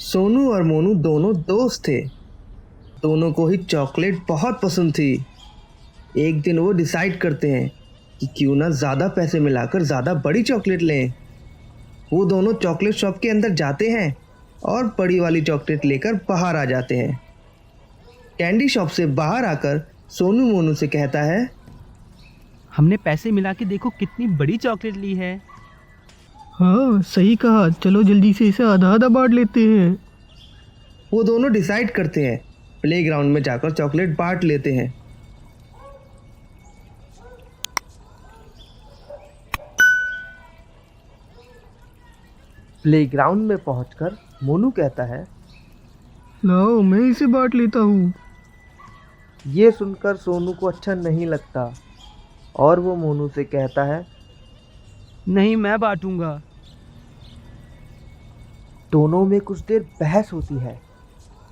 सोनू और मोनू दोनों दोस्त थे। दोनों को ही चॉकलेट बहुत पसंद थी। एक दिन वो डिसाइड करते हैं कि क्यों ना ज़्यादा पैसे मिलाकर ज़्यादा बड़ी चॉकलेट लें। वो दोनों चॉकलेट शॉप के अंदर जाते हैं और बड़ी वाली चॉकलेट लेकर बाहर आ जाते हैं। कैंडी शॉप से बाहर आकर सोनू मोनू से कहता है, हमने पैसे मिला के देखो कितनी बड़ी चॉकलेट ली है। हाँ सही कहा, चलो जल्दी से इसे आधा आधा बांट लेते हैं। वो दोनों डिसाइड करते हैं, प्लेग्राउंड में जाकर चॉकलेट बांट लेते हैं। प्लेग्राउंड में पहुंचकर मोनू कहता है, लाओ मैं इसे बांट लेता हूँ। ये सुनकर सोनू को अच्छा नहीं लगता और वो मोनू से कहता है, नहीं, मैं बांटूंगा। दोनों में कुछ देर बहस होती है।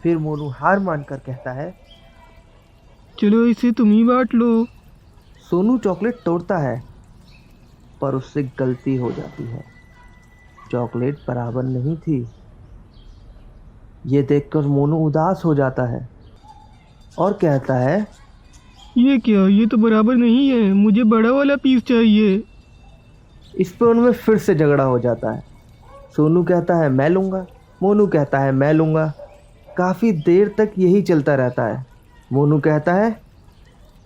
फिर मोनू हार मानकर कहता है, चलो इसे तुम ही बांट लो। सोनू चॉकलेट तोड़ता है पर उससे गलती हो जाती है। चॉकलेट बराबर नहीं थी। ये देखकर मोनू उदास हो जाता है और कहता है, ये क्या, ये तो बराबर नहीं है, मुझे बड़ा वाला पीस चाहिए। इस पर उनमें फिर से झगड़ा हो जाता है। सोनू कहता है मैं लूँगा, मोनू कहता है मैं लूँगा। काफ़ी देर तक यही चलता रहता है। मोनू कहता है,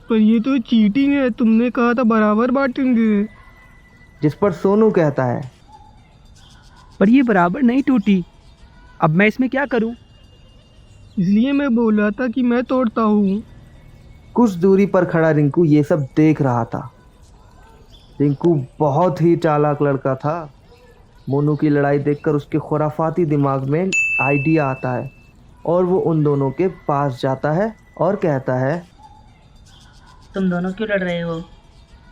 पर ये तो चीटिंग है, तुमने कहा था बराबर बांटेंगे। जिस पर सोनू कहता है, पर ये बराबर नहीं टूटी, अब मैं इसमें क्या करूं? इसलिए मैं बोल रहा था कि मैं तोड़ता हूँ। कुछ दूरी पर खड़ा रिंकू ये सब देख रहा था। रिंकू बहुत ही चालाक लड़का था। मोनू की लड़ाई देखकर उसके खुराफाती दिमाग में आइडिया आता है और वो उन दोनों के पास जाता है और कहता है, तुम दोनों क्यों लड़ रहे हो?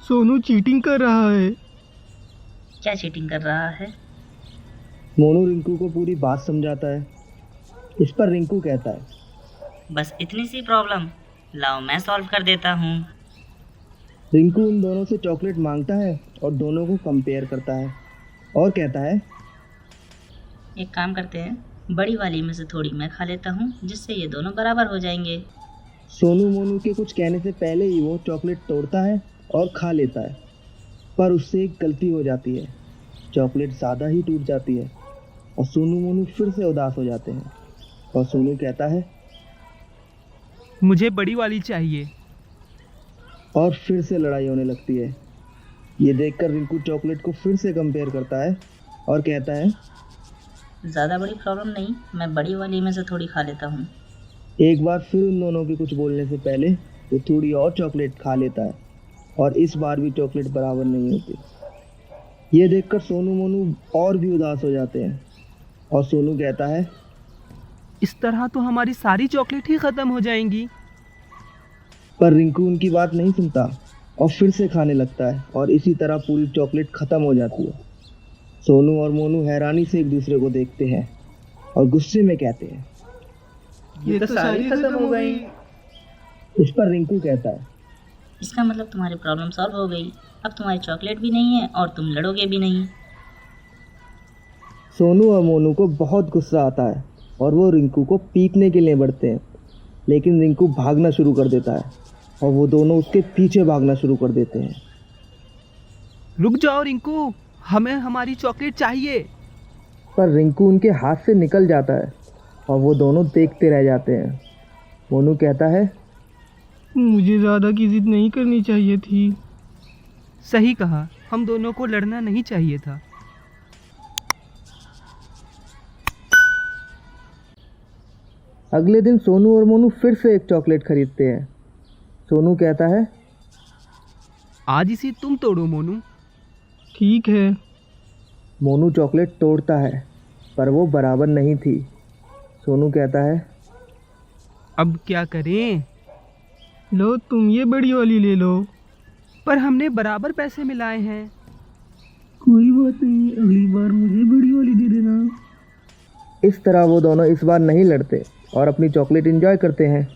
सोनू चीटिंग कर रहा है। क्या चीटिंग कर रहा है? मोनू रिंकू को पूरी बात समझाता है। इस पर रिंकू कहता है, बस इतनी सी प्रॉब्लम, लाओ मैं सॉल्व कर देता हूँ। रिंकू उन दोनों से चॉकलेट मांगता है और दोनों को कंपेयर करता है और कहता है, एक काम करते हैं, बड़ी वाली में से थोड़ी मैं खा लेता हूँ, जिससे ये दोनों बराबर हो जाएंगे। सोनू मोनू के कुछ कहने से पहले ही वो चॉकलेट तोड़ता है और खा लेता है, पर उससे एक गलती हो जाती है। चॉकलेट ज़्यादा ही टूट जाती है और सोनू मोनू फिर से उदास हो जाते हैं और सोनू कहता है, मुझे बड़ी वाली चाहिए। और फिर से लड़ाई होने लगती है। ये देखकर रिंकू चॉकलेट को फिर से कंपेयर करता है और कहता है, ज़्यादा बड़ी प्रॉब्लम नहीं, मैं बड़ी वाली में से थोड़ी खा लेता हूँ। एक बार फिर उन दोनों के कुछ बोलने से पहले वो थोड़ी और चॉकलेट खा लेता है और इस बार भी चॉकलेट बराबर नहीं होती। ये देखकर सोनू मोनू और भी उदास हो जाते हैं और सोनू कहता है, इस तरह तो हमारी सारी चॉकलेट ही खत्म हो जाएंगी। पर रिंकू उनकी बात नहीं सुनता और फिर से खाने लगता है और इसी तरह पूरी चॉकलेट खत्म हो जाती है। सोनू और मोनू हैरानी से एक दूसरे को देखते हैं और गुस्से में कहते हैं, ये तो सारी खत्म हो गई। इस पर रिंकू कहता है, इसका मतलब तुम्हारी प्रॉब्लम सॉल्व हो गई। अब तुम्हारी चॉकलेट भी नहीं है और तुम लड़ोगे भी नहीं। सोनू और मोनू को बहुत गुस्सा आता है और वो रिंकू को पीटने के लिए बढ़ते हैं, लेकिन रिंकू भागना शुरू कर देता है और वो दोनों उसके पीछे भागना शुरू कर देते हैं। रुक जाओ रिंकू, हमें हमारी चॉकलेट चाहिए। पर रिंकू उनके हाथ से निकल जाता है और वो दोनों देखते रह जाते हैं। मोनू कहता है, मुझे ज़्यादा की जिद नहीं करनी चाहिए थी। सही कहा, हम दोनों को लड़ना नहीं चाहिए था। अगले दिन सोनू और मोनू फिर से एक चॉकलेट खरीदते हैं। सोनू कहता है, आज इसे तुम तोड़ो मोनू। ठीक है। मोनू चॉकलेट तोड़ता है पर वो बराबर नहीं थी। सोनू कहता है, अब क्या करें? लो तुम ये बड़ी वाली ले लो। पर हमने बराबर पैसे मिलाए हैं। कोई बात नहीं, अगली बार मुझे बड़ी वाली दे देना। इस तरह वो दोनों इस बार नहीं लड़ते और अपनी चॉकलेट एंजॉय करते हैं।